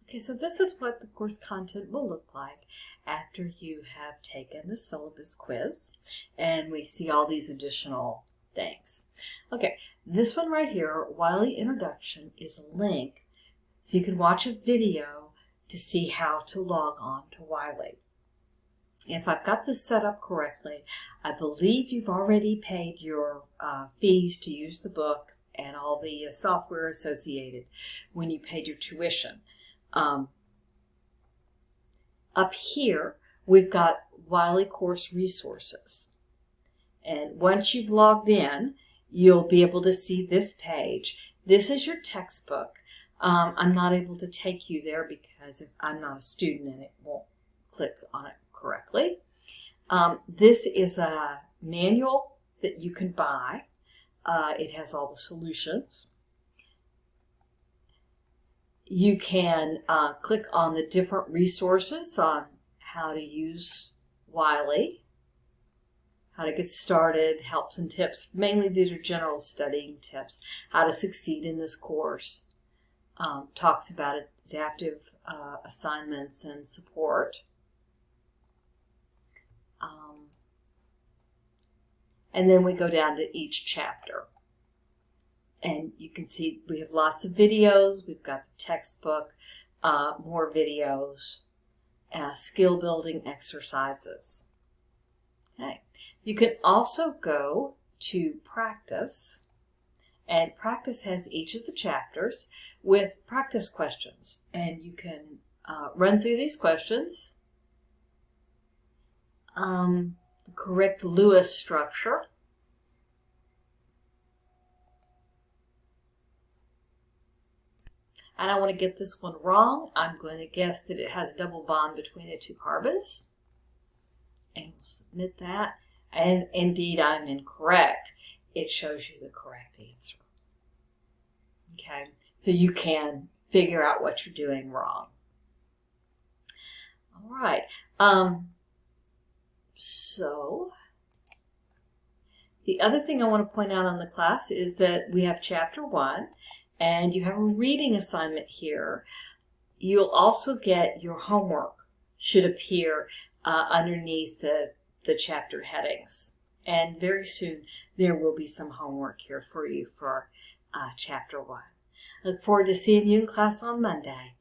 Okay, so this is what the course content will look like after you have taken the syllabus quiz, and we see all these additional things. Okay, this one right here, Wiley Introduction, is a link so you can watch a video to see how to log on to Wiley. If I've got this set up correctly, I believe you've already paid your fees to use the book and all the software associated when you paid your tuition. Up here, we've got Wiley course resources. And once you've logged in, you'll be able to see this page. This is your textbook. I'm not able to take you there because I'm not a student and it won't click on it correctly. This is a manual that you can buy. It has all the solutions. You can click on the different resources on how to use Wiley, how to get started, helps and tips. Mainly these are general studying tips. How to succeed in this course. Talks about adaptive assignments and support. And then we go down to each chapter. And you can see we have lots of videos. We've got the textbook, more videos, skill building exercises. Okay. You can also go to practice, and practice has each of the chapters with practice questions. And you can run through these questions, the correct Lewis structure, and I want to get this one wrong. I'm going to guess that it has a double bond between the two carbons. And we'll submit that. And indeed, I'm incorrect. It shows you the correct answer. Okay, so you can figure out what you're doing wrong. All right. So the other thing I want to point out on the class is that we have Chapter 1. And you have a reading assignment here. You'll also get your homework should appear underneath the chapter headings. And very soon there will be some homework here for you for Chapter 1. I look forward to seeing you in class on Monday.